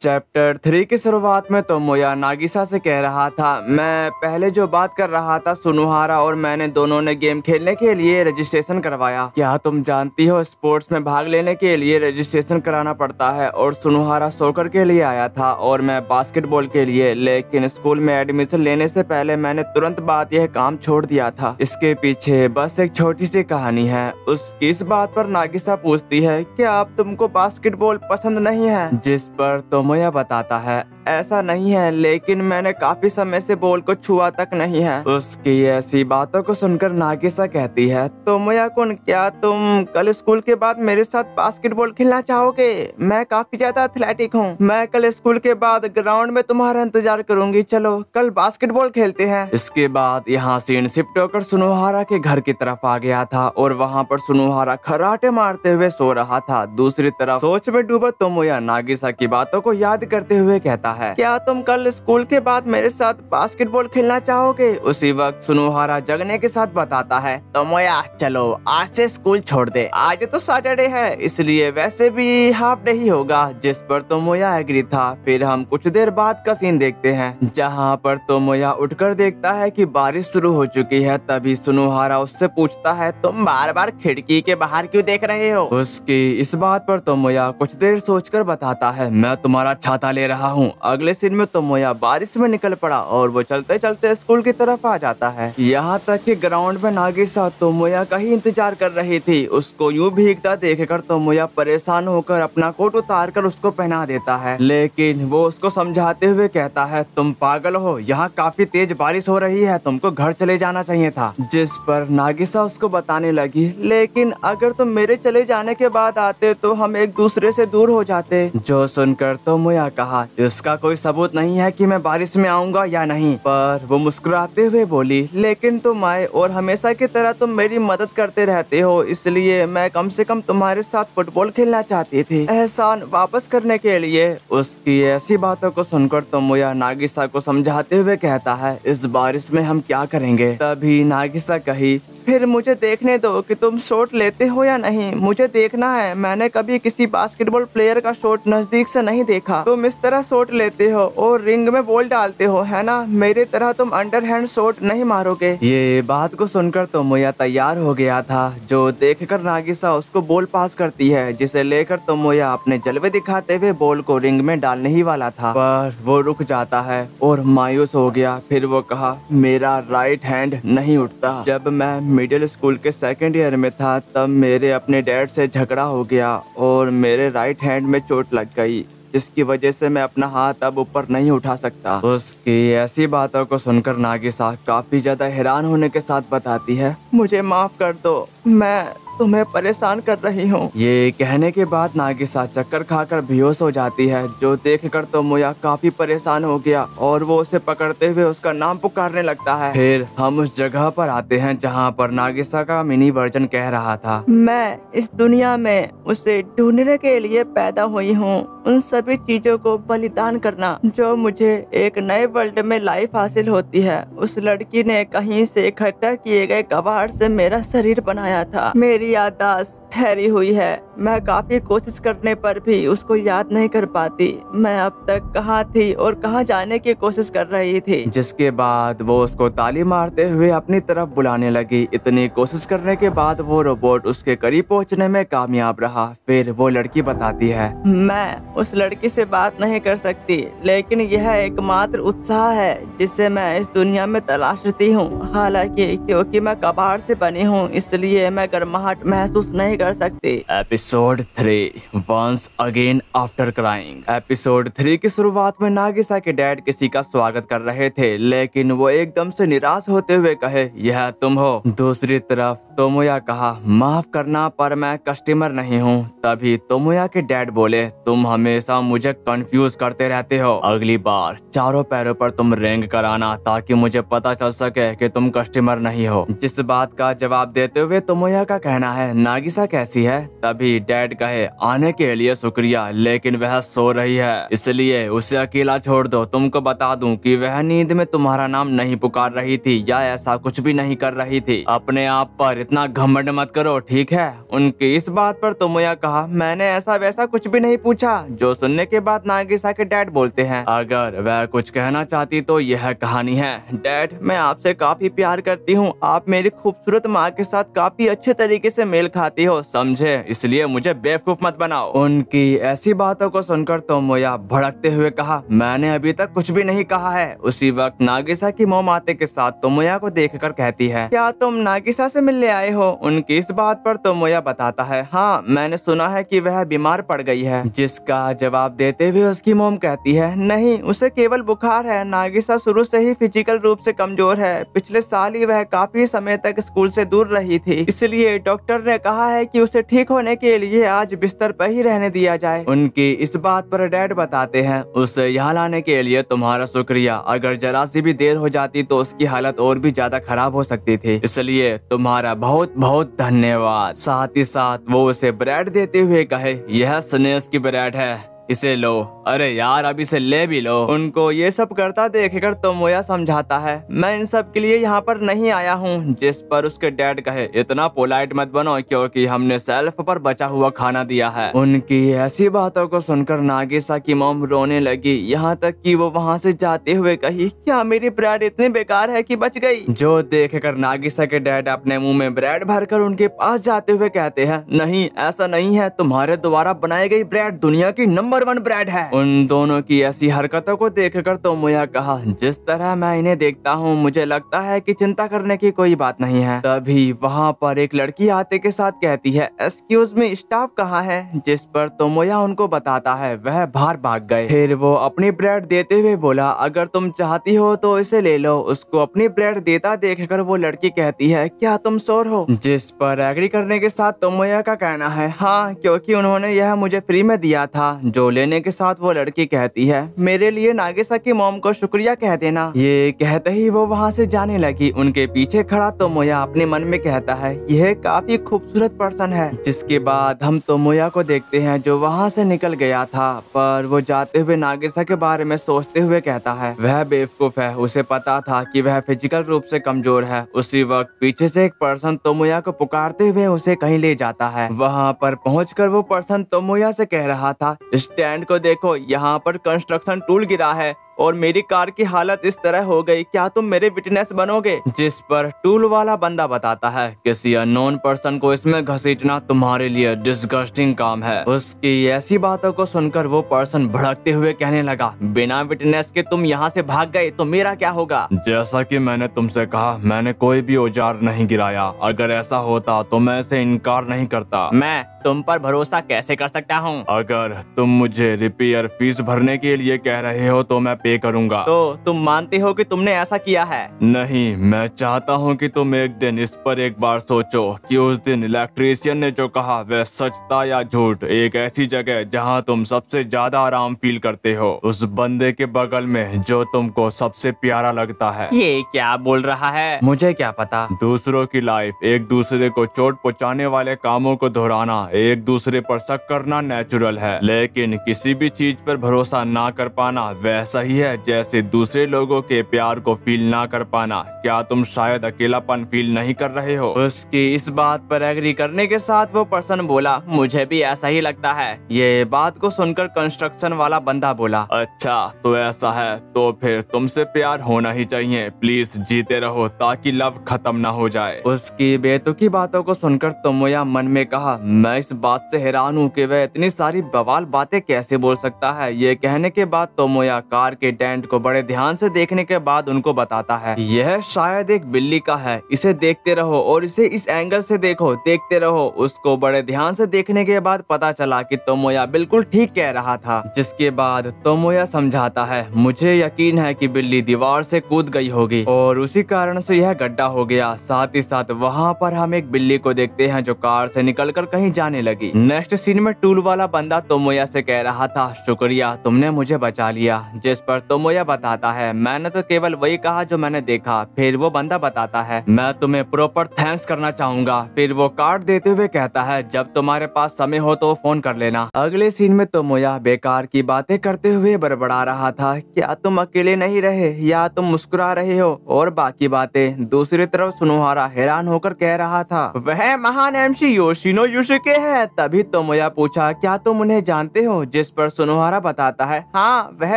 Chapter 3 की शुरुआत में तोमोया नागिसा से कह रहा था, मैं पहले जो बात कर रहा था सुनोहारा और मैंने दोनों ने गेम खेलने के लिए रजिस्ट्रेशन करवाया। क्या तुम जानती हो स्पोर्ट्स में भाग लेने के लिए रजिस्ट्रेशन कराना पड़ता है और सुनोहारा सोकर के लिए आया था और मैं बास्केटबॉल के लिए, लेकिन स्कूल में एडमिशन लेने से पहले मैंने तुरंत बाद यह काम छोड़ दिया था। इसके पीछे बस एक छोटी सी कहानी है। उसकी इस बात पर नागिसा पूछती है क्या अब तुमको बास्केटबॉल पसंद नहीं है, जिस पर तोमोया बताता है ऐसा नहीं है, लेकिन मैंने काफी समय से बॉल को छुआ तक नहीं है। उसकी ऐसी बातों को सुनकर नागिसा कहती है, तोमोया कुन क्या तुम कल स्कूल के बाद मेरे साथ बास्केटबॉल खेलना चाहोगे? मैं काफी ज्यादा एथलेटिक हूँ। मैं कल स्कूल के बाद ग्राउंड में तुम्हारा इंतजार करूंगी। चलो कल बास्केटबॉल खेलते हैं। इसके बाद यहाँ सीन शिफ्ट होकर सुनोहारा के घर की तरफ आ गया था और वहाँ पर सुनोहारा खराटे मारते हुए सो रहा था। दूसरी तरफ सोच में डूबा तोमोया नागिसा की बातों को याद करते हुए कहता है, क्या तुम कल स्कूल के बाद मेरे साथ बास्केटबॉल खेलना चाहोगे? उसी वक्त सुनोहारा जगने के साथ बताता है, तोमोया चलो आज से स्कूल छोड़ दे, आज तो सैटरडे है इसलिए वैसे भी हाफ डे ही होगा। जिस पर तोमोया एग्री था। फिर हम कुछ देर बाद का सीन देखते हैं जहाँ पर तोमोया उठकर देखता है कि बारिश शुरू हो चुकी है। तभी सुनोहारा उससे पूछता है, तुम बार बार खिड़की के बाहर क्यों देख रहे हो? उसकी इस बात पर तोमोया कुछ देर सोचकर बताता है, मैं तुम्हारा छाता ले रहा हूँ। अगले सीन में तोमोया बारिश में निकल पड़ा और वो चलते चलते स्कूल की तरफ आ जाता है। यहाँ तक कि ग्राउंड में नागिसा तोमोया का ही इंतजार कर रही थी। उसको यूं भीगता देखकर तोमोया परेशान होकर अपना कोट उतार कर उसको पहना देता है, लेकिन वो उसको समझाते हुए कहता है, तुम पागल हो, यहाँ काफी तेज बारिश हो रही है, तुमको घर चले जाना चाहिए था। जिस पर नागिसा उसको बताने लगी, लेकिन अगर तुम मेरे चले जाने के बाद आते तो हम एक दूसरे से दूर हो जाते। जो सुनकर तोमोया कहा, इसका कोई सबूत नहीं है कि मैं बारिश में आऊंगा या नहीं। पर वो मुस्कुराते हुए बोली, लेकिन तुम आए और हमेशा की तरह तुम मेरी मदद करते रहते हो, इसलिए मैं कम से कम तुम्हारे साथ फुटबॉल खेलना चाहती थी, एहसान वापस करने के लिए। उसकी ऐसी बातों को सुनकर तोमोया नागिसा को समझाते हुए कहता है, इस बारिश में हम क्या करेंगे? तभी नागिसा कही, फिर मुझे देखने दो कि तुम शॉट लेते हो या नहीं, मुझे देखना है। मैंने कभी किसी बास्केटबॉल प्लेयर का शॉट नजदीक से नहीं देखा। तुम इस तरह शॉट लेते हो और रिंग में बॉल डालते हो, है ना? मेरी तरह तुम अंडरहैंड शॉट नहीं मारोगे। ये बात को सुनकर तोमोया तैयार हो गया था। जो देखकर नागिसा उसको बॉल पास करती है, जिसे लेकर तोमोया अपने जलवे दिखाते हुए बॉल को रिंग में डालने ही वाला था, पर वो रुक जाता है और मायूस हो गया। फिर वो कहा, मेरा राइट हैंड नहीं उठता। जब मैं मिडिल स्कूल के सेकंड ईयर में था तब मेरे अपने डैड से झगड़ा हो गया और मेरे राइट हैंड में चोट लग गई, जिसकी वजह से मैं अपना हाथ अब ऊपर नहीं उठा सकता। उसकी ऐसी बातों को सुनकर नागिसा काफी ज्यादा हैरान होने के साथ बताती है, मुझे माफ कर दो, मैं तुम्हें परेशान कर रही हूँ। ये कहने के बाद नागिसा चक्कर खाकर बेहोश हो जाती है। जो देखकर तोमोया काफी परेशान हो गया और वो उसे पकड़ते हुए उसका नाम पुकारने लगता है। फिर हम उस जगह पर आते हैं जहाँ पर नागिसा का मिनी वर्जन कह रहा था, मैं इस दुनिया में उसे ढूंढने के लिए पैदा हुई हूँ, उन सभी चीजों को बलिदान करना जो मुझे एक नए वर्ल्ड में लाइफ हासिल होती है। उस लड़की ने कहीं से इकट्ठा किए गए कबाड़ से मेरा शरीर बनाया था। मेरी याददाश्त ठहरी हुई है। मैं काफी कोशिश करने पर भी उसको याद नहीं कर पाती। मैं अब तक कहाँ थी और कहाँ जाने की कोशिश कर रही थी। जिसके बाद वो उसको ताली मारते हुए अपनी तरफ बुलाने लगी। इतनी कोशिश करने के बाद वो रोबोट उसके करीब पहुँचने में कामयाब रहा। फिर वो लड़की बताती है, मैं उस लड़की से बात नहीं कर सकती, लेकिन यह एकमात्र उत्साह है जिसे मैं इस दुनिया में तलाशती हूँ। हालांकि क्योंकि मैं कबाड़ से बनी हूँ इसलिए मैं गर्माहट महसूस नहीं कर सकती। Episode 3 once again after crying. Episode 3 की शुरुआत में नागिसा के डैड किसी का स्वागत कर रहे थे, लेकिन वो एकदम से निराश होते हुए कहे, यह तुम हो? दूसरी तरफ तोमोया कहा, माफ करना पर मैं कस्टमर नहीं हूँ। तभी तोमोया के डैड बोले, तुम हमेशा मुझे कंफ्यूज करते रहते हो, अगली बार चारों पैरों पर तुम रेंग कर आना ताकि मुझे पता चल सके कि तुम कस्टमर नहीं हो। जिस बात का जवाब देते हुए तोमोया का कहना है, नागिसा कैसी है? तभी डैड कहे, आने के लिए शुक्रिया, लेकिन वह सो रही है, इसलिए उसे अकेला छोड़ दो। तुमको बता दूं कि वह नींद में तुम्हारा नाम नहीं पुकार रही थी या ऐसा कुछ भी नहीं कर रही थी। अपने आप पर इतना घमंड मत करो, ठीक है? उनकी इस बात पर तोमोया कहा, मैंने ऐसा वैसा कुछ भी नहीं पूछा। जो सुनने के बाद नागिसा के डैड बोलते हैं, अगर वह कुछ कहना चाहती तो यह कहानी है। डैड, मैं आपसे काफी प्यार करती हूँ। आप मेरी खूबसूरत माँ के साथ काफी अच्छे तरीके से मेल खाती हो, समझे? इसलिए मुझे बेवकूफ मत बनाओ। उनकी ऐसी बातों को सुनकर तोमोया भड़कते हुए कहा, मैंने अभी तक कुछ भी नहीं कहा है। उसी वक्त नागिसा की मॉम आते के साथ तोमोया को देखकर कहती है, क्या तुम नागिसा से मिलने आए हो? उनकी इस बात पर तोमोया बताता है, हाँ, मैंने सुना है कि वह बीमार पड़ गई है। जिसका जवाब देते हुए उसकी मॉम कहती है, नहीं, उसे केवल बुखार है। नागिसा शुरू से ही फिजिकल रूप से कमजोर है। पिछले साल ही वह काफी समय तक स्कूल से दूर रही थी, इसलिए डॉक्टर ने कहा है कि उसे ठीक होने के लिए आज बिस्तर पर ही रहने दिया जाए। उनकी इस बात पर डैड बताते हैं, उसे यहाँ लाने के लिए तुम्हारा शुक्रिया। अगर जरा सी भी देर हो जाती तो उसकी हालत और भी ज्यादा खराब हो सकती थी, इसलिए तुम्हारा बहुत बहुत धन्यवाद। साथ ही साथ वो उसे ब्रेड देते हुए कहे, यह स्नेश की ब्रेड है, इसे लो। अरे यार, अब इसे ले भी लो। उनको ये सब करता देखकर तोमोया समझाता है, मैं इन सब के लिए यहाँ पर नहीं आया हूँ। जिस पर उसके डैड कहे, इतना पोलाइट मत बनो, क्योंकि हमने सेल्फ पर बचा हुआ खाना दिया है। उनकी ऐसी बातों को सुनकर नागिसा की मॉम रोने लगी, यहाँ तक कि वो वहाँ से जाते हुए कही, क्या मेरी ब्रेड इतनी बेकार है कि बच गई? जो देखकर नागिसा के डैड अपने मुंह में ब्रेड भरकर उनके पास जाते हुए कहते हैं, नहीं, ऐसा नहीं है। तुम्हारे द्वारा बनाई गई ब्रेड दुनिया की नंबर 1 ब्रेड है। उन दोनों की ऐसी हरकतों को देखकर तोमोया कहा, जिस तरह मैं इन्हें देखता हूँ मुझे लगता है कि चिंता करने की कोई बात नहीं है। तभी वहाँ पर एक लड़की आते के साथ कहती है, एक्सक्यूज मी, स्टाफ कहाँ है? जिस पर तोमोया उनको बताता है वह बाहर भाग गए। फिर वो अपनी ब्रेड देते हुए बोला, अगर तुम चाहती हो तो इसे ले लो। उसको अपनी ब्रेड देता देखकर वो लड़की कहती है, क्या तुम श्योर हो? जिस पर एग्री करने के साथ तोमोया का कहना है, हाँ, क्योंकि उन्होंने यह मुझे फ्री में दिया था। जो लेने के साथ वो लड़की कहती है, मेरे लिए नागिसा की मॉम को शुक्रिया कह देना। ये कहते ही वो वहाँ से जाने लगी। उनके पीछे खड़ा तोमोया अपने मन में कहता है, यह काफी खूबसूरत पर्सन है। जिसके बाद हम तोमोया को देखते हैं जो वहाँ से निकल गया था, पर वो जाते हुए नागिसा के बारे में सोचते हुए कहता है, वह बेवकूफ है, उसे पता था कि वह फिजिकल रूप से कमजोर है। उसी वक्त पीछे से एक पर्सन तोमोया को पुकारते हुए उसे कहीं ले जाता है। वहाँ पर पहुँचकर वो पर्सन तोमोया से कह रहा था, स्टैंड को देखो, यहाँ पर कंस्ट्रक्शन टूल गिरा है और मेरी कार की हालत इस तरह हो गई, क्या तुम मेरे विटनेस बनोगे? जिस पर टूल वाला बंदा बताता है, किसी अननोन पर्सन को इसमें घसीटना तुम्हारे लिए डिस्गस्टिंग काम है। उसकी ऐसी बातों को सुनकर वो पर्सन भड़कते हुए कहने लगा, बिना विटनेस के तुम यहाँ से भाग गए तो मेरा क्या होगा? जैसा कि मैंने तुमसे कहा, मैंने कोई भी औजार नहीं गिराया। अगर ऐसा होता तो मैं इसे इनकार नहीं करता। मैं तुम पर भरोसा कैसे कर सकता हूँ? अगर तुम मुझे रिपेयर फीस भरने के लिए कह रहे हो तो मैं पे करूँगा। तो तुम मानते हो कि तुमने ऐसा किया है? नहीं, मैं चाहता हूँ कि तुम एक दिन इस पर एक बार सोचो कि उस दिन इलेक्ट्रीशियन ने जो कहा वह सच था या झूठ। एक ऐसी जगह जहाँ तुम सबसे ज्यादा आराम फील करते हो, उस बंदे के बगल में जो तुमको सबसे प्यारा लगता है। ये क्या बोल रहा है? मुझे क्या पता। दूसरों की लाइफ, एक दूसरे को चोट पहुँचाने वाले कामों को दोहराना, एक दूसरे पर शक करना नेचुरल है, लेकिन किसी भी चीज पर भरोसा ना कर पाना वैसा ही है जैसे दूसरे लोगों के प्यार को फील ना कर पाना। क्या तुम शायद अकेलापन फील नहीं कर रहे हो? उसकी इस बात पर एग्री करने के साथ वो पर्सन बोला, मुझे भी ऐसा ही लगता है। ये बात को सुनकर कंस्ट्रक्शन वाला बंदा बोला, अच्छा तो ऐसा है तो फिर तुमसे प्यार होना ही चाहिए। प्लीज जीते रहो ताकि लव खत्म ना हो जाए। उसकी बेतुकी बातों को सुनकर तोमोया मन में कहा, मैं इस बात से हैरान हूँ कि वह इतनी सारी बवाल बातें कैसे बोल सकता है। ये कहने के बाद तोमोया कार के डेंट को बड़े ध्यान से देखने के बाद उनको बताता है, यह शायद एक बिल्ली का है, इसे देखते रहो और इसे इस एंगल से देखो, देखते रहो। उसको बड़े ध्यान से देखने के बाद पता चला कि तोमोया बिल्कुल ठीक कह रहा था। जिसके बाद तोमोया समझाता है, मुझे यकीन है कि बिल्ली दीवार से कूद गई होगी और उसी कारण से यह गड्ढा हो गया। साथ ही साथ वहाँ पर हम एक बिल्ली को देखते हैं जो कार से निकलकर कहीं जाने लगी। नेक्स्ट सीन में टूल वाला बंदा तोमोया से कह रहा था, शुक्रिया, तुमने मुझे बचा लिया। जिस पर पर तोमोया बताता है मैंने तो केवल वही कहा जो मैंने देखा। फिर वो बंदा बताता है मैं तुम्हें प्रॉपर थैंक्स करना चाहूंगा। फिर वो कार्ड देते हुए कहता है जब तुम्हारे पास समय हो तो फोन कर लेना। अगले सीन में तोमोया बेकार की बातें करते हुए बड़बड़ा रहा था, क्या तुम अकेले नहीं रहे या तुम मुस्कुरा रहे हो और बाकी बातें। दूसरी तरफ सुनोहारा हैरान होकर कह रहा था वह महान एमसी योशिनो युसुके है। तभी तोमोया पूछा क्या तुम उन्हें जानते हो, जिस पर सुनोहारा बताता है हाँ वह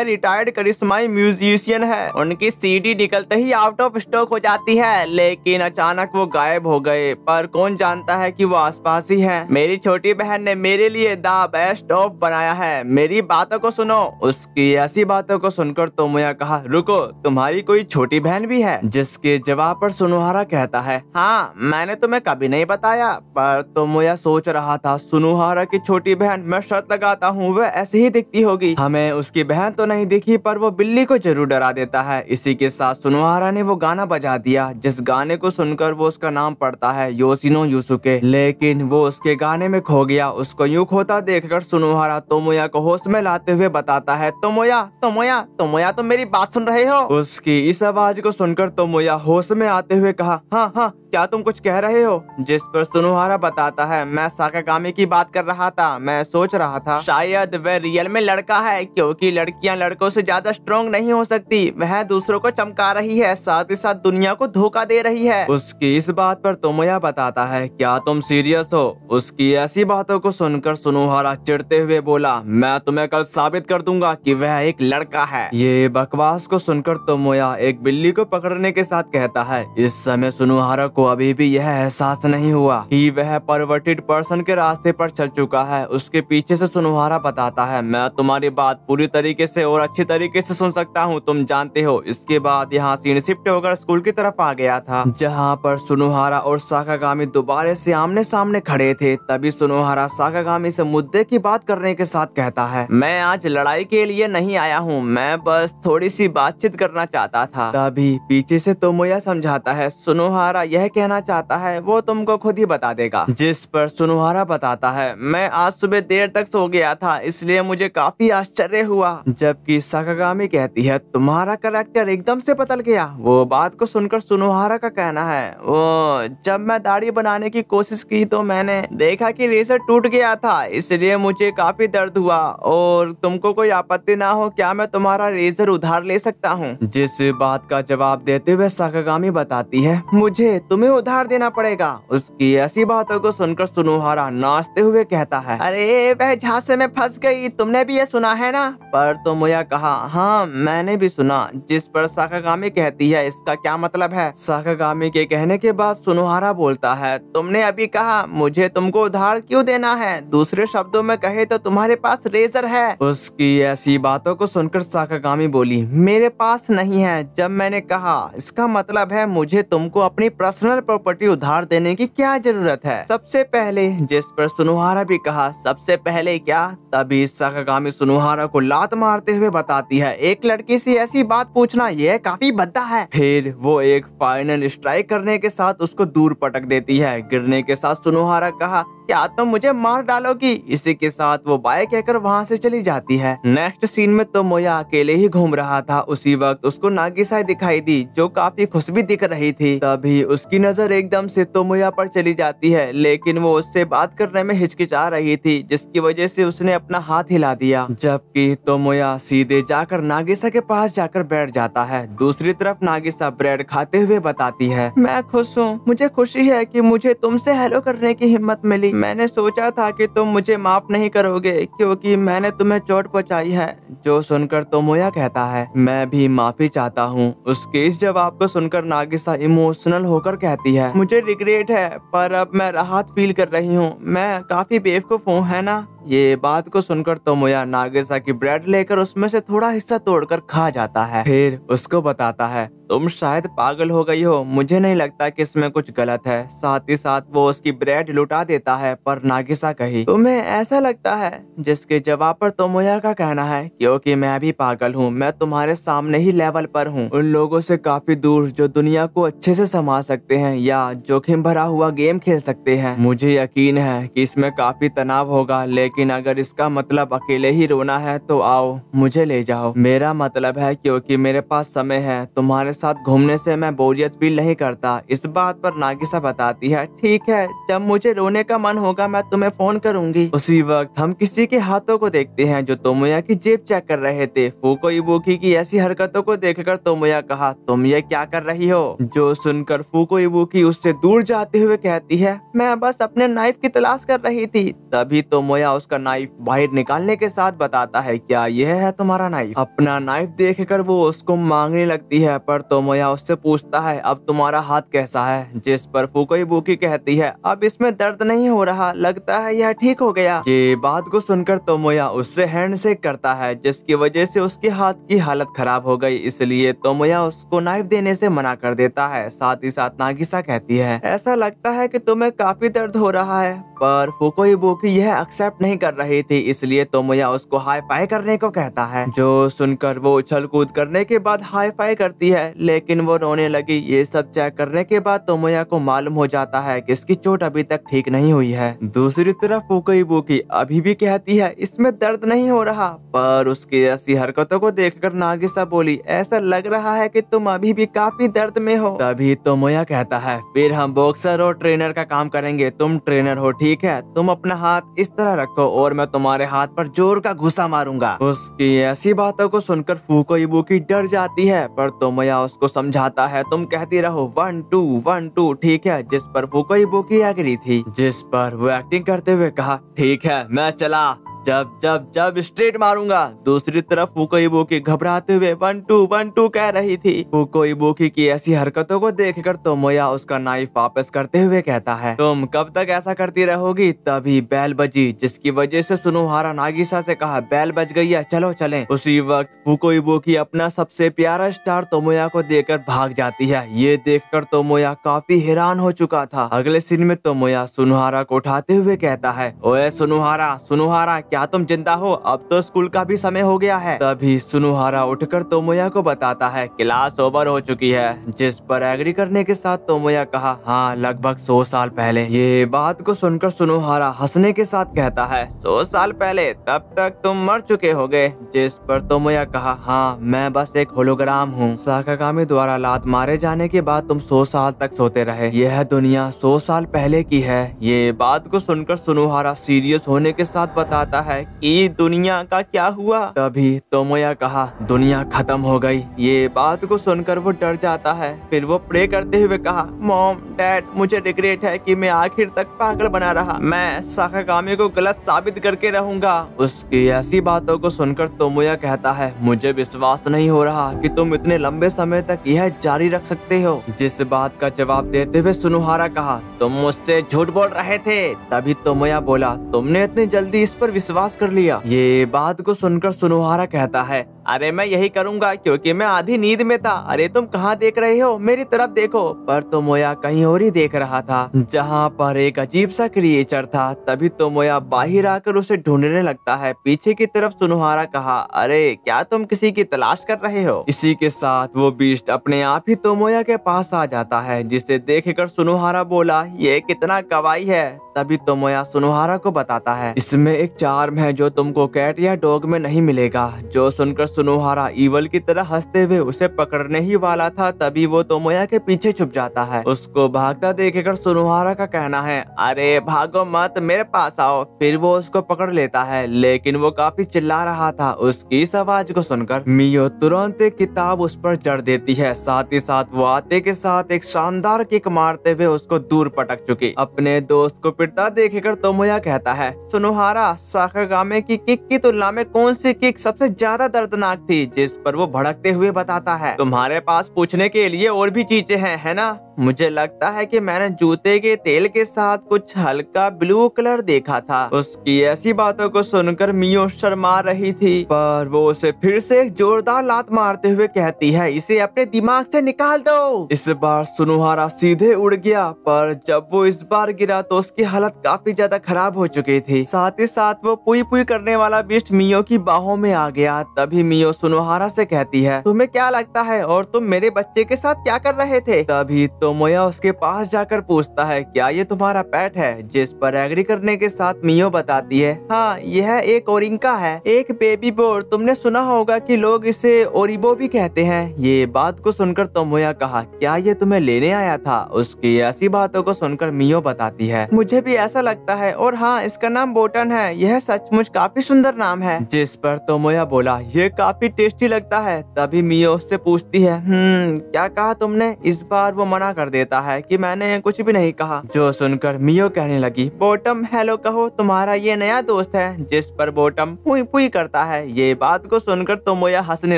रिटायर्ड करिश्माई म्यूजिशियन है। उनकी सीडी निकलते ही आउट ऑफ स्टॉक हो जाती है, लेकिन अचानक वो गायब हो गए। पर कौन जानता है कि वो आसपास ही है। मेरी छोटी बहन ने मेरे लिए द बेस्ट ऑफ बनाया है, मेरी बातों को सुनो। उसकी ऐसी बातों को सुनकर तोमोया कहा रुको तुम्हारी कोई छोटी बहन भी है। जिसके जवाब पर सुनोहारा कहता है हाँ मैंने तुम्हें कभी नहीं बताया। पर तोमोया सोच रहा था सुनोहारा की छोटी बहन, मैं शर्त लगाता हूँ वह ऐसी ही दिखती होगी। हमें उसकी बहन तो नहीं दिखी पर वो बिल्ली को जरूर डरा देता है। इसी के साथ सुनोहारा ने वो गाना बजा दिया जिस गाने को सुनकर वो उसका नाम पड़ता है योशिनो युसुके, लेकिन वो उसके गाने में खो गया। उसको यूं खोता देखकर सुनोहारा तोमोया को होश में लाते हुए बताता है तोमोया तोमोया तोमोया तुम मेरी बात सुन रहे हो। उसकी इस आवाज को सुनकर तोमोया होश में आते हुए कहा हाँ हाँ क्या तुम कुछ कह रहे हो। जिस पर सुनोहारा बताता है मैं साकागामी की बात कर रहा था। मैं सोच रहा था शायद वह रियल में लड़का है, क्योंकि लड़कियां लड़कों से ज्यादा स्ट्रॉन्ग नहीं हो सकती। वह दूसरों को चमका रही है, साथ ही साथ दुनिया को धोखा दे रही है। उसकी इस बात पर तोमोया बताता है क्या तुम सीरियस हो। उसकी ऐसी बातों को सुनकर सुनोहारा चिढ़ते हुए बोला मैं तुम्हें कल साबित कर दूंगा कि वह एक लड़का है। ये बकवास को सुनकर तोमोया एक बिल्ली को पकड़ने के साथ कहता है इस समय सुनोहारा को अभी भी यह एहसास नहीं हुआ कि वह परवर्टेड पर्सन के रास्ते पर चल चुका है। उसके पीछे से सुनोहारा बताता है मैं तुम्हारी बात पूरी तरीके से और अच्छी तरीके से सुन सकता हूँ, तुम जानते हो। इसके बाद यहाँ सीन शिफ्ट होकर स्कूल की तरफ आ गया था, जहाँ पर सुनोहारा और साकागामी दोबारा से आमने सामने खड़े थे। तभी सुनोहारा साकागामी से मुद्दे की बात करने के साथ कहता है मैं आज लड़ाई के लिए नहीं आया हूँ, मैं बस थोड़ी सी बातचीत करना चाहता था। तभी पीछे से तोमोया समझाता है सुनोहारा यह कहना चाहता है वो तुमको खुद ही बता देगा। जिस पर सुनोहारा बताता है मैं आज सुबह देर तक सो गया था इसलिए मुझे काफी आश्चर्य हुआ। जबकि साकागामी कहती है तुम्हारा कैरेक्टर एकदम से बदल गया। वो बात को सुनकर सुनोहारा का कहना है वो जब मैं दाढ़ी बनाने की कोशिश की तो मैंने देखा कि रेजर टूट गया था, इसलिए मुझे काफी दर्द हुआ। और तुमको कोई आपत्ति ना हो क्या मैं तुम्हारा रेजर उधार ले सकता हूँ। जिस बात का जवाब देते हुए साकागामी बताती है मुझे तुम्हें उधार देना पड़ेगा। उसकी ऐसी बातों को सुनकर सुनोहारा नाचते हुए कहता है अरे वह झांसे में फंस गई, तुमने भी ये सुना है ना। पर तोमोया कहा हाँ मैंने भी सुना। जिस पर साकागामी कहती है इसका क्या मतलब है। साकागामी के कहने के बाद सुनोहारा बोलता है तुमने अभी कहा मुझे तुमको उधार क्यों देना है, दूसरे शब्दों में कहे तो तुम्हारे पास रेजर है। उसकी ऐसी बातों को सुनकर साकागामी बोली मेरे पास नहीं है। जब मैंने कहा इसका मतलब है मुझे तुमको अपनी पर्सनल प्रॉपर्टी उधार देने की क्या जरूरत है सबसे पहले। जिस पर सुनोहारा भी कहा सबसे पहले क्या। तभी साकागामी सुनोहारा को लात मारते हुए बताती है एक लड़की से ऐसी बात पूछना यह काफी भद्दा है। फिर वो एक फाइनल स्ट्राइक करने के साथ उसको दूर पटक देती है। गिरने के साथ सुनोहारा कहा क्या तुम मुझे मार डालोगी। इसी के साथ वो बाय कहकर वहाँ से चली जाती है। नेक्स्ट सीन में तोमोया अकेले ही घूम रहा था। उसी वक्त उसको नागिसा दिखाई दी जो काफी खुश भी दिख रही थी। तभी उसकी नजर एकदम से तोमोया पर चली जाती है, लेकिन वो उससे बात करने में हिचकिचा रही थी जिसकी वजह से उसने अपना हाथ हिला दिया। जबकि तोमोया सीधे जाकर नागिसा के पास जाकर बैठ जाता है। दूसरी तरफ नागिसा ब्रेड खाते हुए बताती है मैं खुश हूँ, मुझे खुशी है कि मुझे तुमसे हेलो करने की हिम्मत मिली। मैंने सोचा था कि तुम मुझे माफ नहीं करोगे क्योंकि मैंने तुम्हें चोट पहुंचाई है। जो सुनकर तोमोया कहता है मैं भी माफी चाहता हूँ। उसके इस जवाब को सुनकर नागिसा इमोशनल होकर कहती है मुझे रिग्रेट है पर अब मैं राहत फील कर रही हूँ, मैं काफी बेवकूफ हूँ है ना। ये बात को सुनकर तोमोया नागिसा की ब्रेड लेकर उसमें से थोड़ा हिस्सा तोड़कर खा जाता है। फिर उसको बताता है तुम शायद पागल हो गई हो, मुझे नहीं लगता कि इसमें कुछ गलत है। साथ ही साथ वो उसकी ब्रेड लुटा देता है। पर नागिसा कही तुम्हें ऐसा लगता है। जिसके जवाब पर तोमोया का कहना है क्योंकि मैं भी पागल हूँ, मैं तुम्हारे सामने ही लेवल पर हूँ, उन लोगों से काफी दूर जो दुनिया को अच्छे से संभाल सकते हैं या जोखिम भरा हुआ गेम खेल सकते हैं। मुझे यकीन है कि इसमें काफी तनाव होगा, लेकिन लेकिन अगर इसका मतलब अकेले ही रोना है तो आओ मुझे ले जाओ। मेरा मतलब है क्योंकि मेरे पास समय है, तुम्हारे साथ घूमने से मैं बोरियत फील नहीं करता। इस बात पर नागिसा बताती है ठीक है, जब मुझे रोने का मन होगा मैं तुम्हें फोन करूंगी। उसी वक्त हम किसी के हाथों को देखते हैं जो तोमोया की जेब चेक कर रहे थे। फुको इबुकी की ऐसी हरकतों को देखकर तोमोया कहा तुम ये क्या कर रही हो? जो सुनकर फुको इबुकी उससे दूर जाते हुए कहती है मैं बस अपने नाइफ की तलाश कर रही थी। तभी तोमोया उसका नाइफ बाहर निकालने के साथ बताता है क्या यह है तुम्हारा नाइफ? अपना नाइफ देखकर वो उसको मांगने लगती है पर तोमोया उससे पूछता है अब तुम्हारा हाथ कैसा है? जिस पर फुको इबुकी कहती है अब इसमें दर्द नहीं हो रहा, लगता है यह ठीक हो गया। ये बात को सुनकर तोमोया उससे हैंडशेक करता है जिसकी वजह से उसके हाथ की हालत खराब हो गई, इसलिए तोमोया उसको नाइफ देने से मना कर देता है। साथ ही साथ नागिसा कहती है ऐसा लगता है कि तुम्हें काफी दर्द हो रहा है, पर फुको इबुकी यह एक्सेप्ट नहीं कर रही थी, इसलिए तोमोया उसको हाई फाई करने को कहता है। जो सुनकर वो उछल कूद करने के बाद हाई फाई करती है लेकिन वो रोने लगी। ये सब चेक करने के बाद तोमोया को मालूम हो जाता है कि इसकी चोट अभी तक ठीक नहीं हुई है। दूसरी तरफ फुको इबुकी अभी भी कहती है इसमें दर्द नहीं हो रहा, पर उसकी ऐसी हरकतों को देखकर नागिसा बोली ऐसा लग रहा है कि तुम अभी भी काफी दर्द में हो। तभी तोमोया कहता है फिर हम बॉक्सर और ट्रेनर का काम करेंगे, तुम ट्रेनर हो ठीक है, तुम अपना हाथ इस तरह रखो और मैं तुम्हारे हाथ पर जोर का घुसा मारूंगा। उसकी ऐसी बातों को सुनकर फुको इबुकी डर जाती है पर तोमोया उसको समझाता है तुम कहती रहो 1 2 1 2 ठीक है, जिस पर फुको इबुकी एग्री थी। जिस पर वो एक्टिंग करते हुए कहा ठीक है मैं चला, जब जब जब स्ट्रेट मारूंगा। दूसरी तरफ फुको इबुकी घबराते हुए 1 2 1 2 कह रही थी। फुको इबुकी की ऐसी हरकतों को देखकर तोमोया उसका नाइफ वापस करते हुए कहता है तुम कब तक ऐसा करती रहोगी? तभी बेल बजी जिसकी वजह से सुनोहारा नागिसा से कहा बेल बज गई है चलो चलें। उसी वक्त फुको इबुकी अपना सबसे प्यारा स्टार तोमोया को देकर भाग जाती है। ये देखकर तोमोया काफी हैरान हो चुका था। अगले सीन में तोमोया सुनोहारा को उठाते हुए कहता है ओए सुनोहारा सुनोहारा क्या तुम जिंदा हो? अब तो स्कूल का भी समय हो गया है। तभी सुनोहारा उठकर तोमोया को बताता है क्लास ओवर हो चुकी है, जिस पर एग्री करने के साथ तोमोया कहा हाँ लगभग 100 साल पहले। ये बात को सुनकर सुनोहारा हंसने के साथ कहता है 100 साल पहले? तब तक तुम मर चुके होगे। जिस पर तोमोया कहा हाँ मैं बस एक होलोग्राम हूँ। साकागामी द्वारा लात मारे जाने के बाद तुम 100 साल तक सोते रहे, यह दुनिया 100 साल पहले की है। ये बात को सुनकर सुनोहारा सीरियस होने के साथ बताता है कि दुनिया का क्या हुआ? तभी तोमोया कहा दुनिया खत्म हो गई। ये बात को सुनकर वो डर जाता है। फिर वो प्रे करते हुए कहा मॉम डैड मुझे रिग्रेट है कि मैं आखिर तक पागल बना रहा, मैं साकागामी को गलत साबित करके रहूंगा। उसकी ऐसी बातों को सुनकर तोमोया कहता है मुझे विश्वास नहीं हो रहा कि तुम इतने लंबे समय तक यह जारी रख सकते हो। जिस बात का जवाब देते हुए सुनोहारा कहा तुम मुझसे झूठ बोल रहे थे। तभी तोमोया बोला तुमने इतनी जल्दी इस पर विश्वास कर लिया। ये बात को सुनकर सुनोहारा कहता है अरे मैं यही करूंगा क्योंकि मैं आधी नींद में था। अरे तुम कहाँ देख रहे हो? मेरी तरफ देखो। पर तोमोया कहीं और ही देख रहा था जहाँ पर एक अजीब सा क्रिएचर था। तभी तोमोया बाहर आकर उसे ढूंढने लगता है। पीछे की तरफ सुनोहारा कहा अरे क्या तुम किसी की तलाश कर रहे हो? इसी के साथ वो बीस्ट अपने आप ही तोमोया के पास आ जाता है, जिसे देखकर सुनोहारा बोला ये कितना कवाई है। तभी तोमोया सुनोहारा को बताता है इसमें एक चार्म है जो तुमको कैट या डॉग में नहीं मिलेगा। जो सुनकर सुनोहारा ईवल की तरह हंसते हुए उसे पकड़ने ही वाला था। तभी वो तोमोया के पीछे छुप जाता है। उसको भागता देखकर सुनोहारा का कहना है अरे भागो मत मेरे पास आओ। फिर वो उसको पकड़ लेता है लेकिन वो काफी चिल्ला रहा था। उसकी इस आवाज को सुनकर मियो तुरंत एक किताब उस पर जड़ देती है। साथ ही साथ वो आते के साथ एक शानदार किक मारते हुए उसको दूर पटक चुकी। अपने दोस्त को पिटता देखकर तोमोया कहता है सुनोहारा साकागामी की किक की तुलना में कौन सी किक सबसे ज्यादा दर्दनाक थी? जिस पर वो भड़कते हुए बताता है तुम्हारे पास पूछने के लिए और भी चीजें हैं है ना? मुझे लगता है कि मैंने जूते के तेल के साथ कुछ हल्का ब्लू कलर देखा था। उसकी ऐसी बातों को सुनकर मियो शर्मा रही थी, पर वो उसे फिर से एक जोरदार लात मारते हुए कहती है इसे अपने दिमाग से निकाल दो। इस बार सुनोहारा सीधे उड़ गया, पर जब वो इस बार गिरा तो उसकी हालत काफी ज्यादा खराब हो चुकी थी। साथ ही साथ वो पुई पुई करने वाला बिस्ट मियो की बाहों में आ गया। तभी मियो सुनोहारा से कहती है तुम्हें क्या लगता है और तुम मेरे बच्चे के साथ क्या कर रहे थे? तभी तोमोया उसके पास जाकर पूछता है क्या ये तुम्हारा पेट है, जिस पर एग्री करने के साथ मियो बताती है हाँ यह एक ओरिंका है, एक बेबी बोर। तुमने सुना होगा कि लोग इसे ओरिबो भी कहते हैं। ये बात को सुनकर तोमोया कहा क्या ये तुम्हें लेने आया था। उसकी ऐसी बातों को सुनकर मियो बताती है मुझे भी ऐसा लगता है, और हाँ इसका नाम बोटन है, यह सचमुच काफी सुंदर नाम है। जिस पर तोमोया बोला ये काफी टेस्टी लगता है। तभी मियो उससे पूछती है क्या कहा तुमने। इस बार वो मना कर देता है कि मैंने कुछ भी नहीं कहा। जो सुनकर मियो कहने लगी बॉटम हेलो कहो, तुम्हारा ये नया दोस्त है। जिस पर बॉटम पुई पुई करता है। ये बात को सुनकर तोमोया हंसने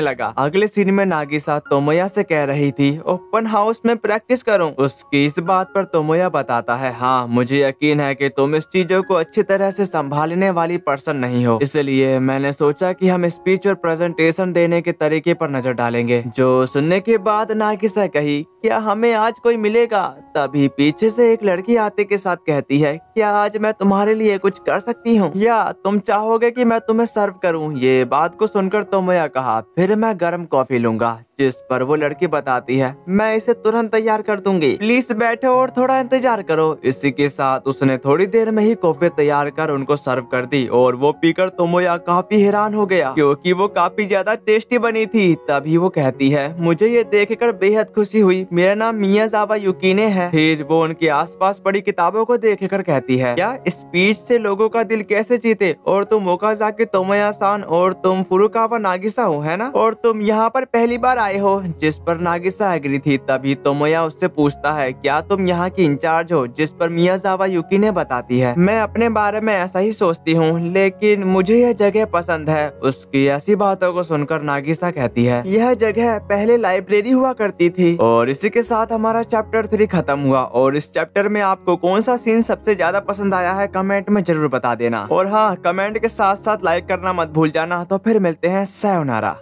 लगा। अगले सीन में नागिसा तोमोया से कह रही थी ओपन हाउस में प्रैक्टिस करूं। उसकी इस बात पर तोमोया बताता है हाँ मुझे यकीन है कि तुम इस चीजों को अच्छी तरह से संभालने वाली पर्सन नहीं हो, इसलिए मैंने सोचा कि हम स्पीच और प्रेजेंटेशन देने के तरीके पर नजर डालेंगे। जो सुनने के बाद नागिसा कही क्या हमें आज कोई मिलेगा। तभी पीछे से एक लड़की आते के साथ कहती है क्या आज मैं तुम्हारे लिए कुछ कर सकती हूँ, या तुम चाहोगे कि मैं तुम्हें सर्व करूँ। ये बात को सुनकर तोमोया कहा फिर मैं गर्म कॉफी लूंगा। जिस पर वो लड़की बताती है मैं इसे तुरंत तैयार कर दूंगी, प्लीज बैठो और थोड़ा इंतजार करो। इसी के साथ उसने थोड़ी देर में ही कॉफी तैयार कर उनको सर्व कर दी, और वो पीकर तोमोया काफी हैरान हो गया क्योंकि वो काफी ज्यादा टेस्टी बनी थी। तभी वो कहती है मुझे ये देखकर बेहद खुशी हुई, मेरा नाम मियाजावा युकीने है। फिर वो उनके आसपास पड़ी किताबों को देखकर कहती है क्या स्पीच से लोगों का दिल कैसे जीते, और तुम ओकाजाकी तोमोया सान और तुम फुरुकावा नागिसा हो है ना, और तुम यहाँ पर पहली बार आए हो। जिस पर नागिसा एग्री थी। तभी तोमोया उससे पूछता है क्या तुम यहाँ की इंचार्ज हो। जिस पर मियाजावा युकीने बताती है मैं अपने बारे में ऐसा ही सोचती हूँ, लेकिन मुझे यह जगह पसंद है। उसकी ऐसी बातों को सुनकर नागिसा कहती है यह जगह पहले लाइब्रेरी हुआ करती थी। और इसी के साथ हमारा चैप्टर 3 खत्म हुआ। और इस चैप्टर में आपको कौन सा सीन सबसे ज्यादा पसंद आया है कमेंट में जरूर बता देना, और हाँ कमेंट के साथ साथ लाइक करना मत भूल जाना। तो फिर मिलते हैं, सायोनारा।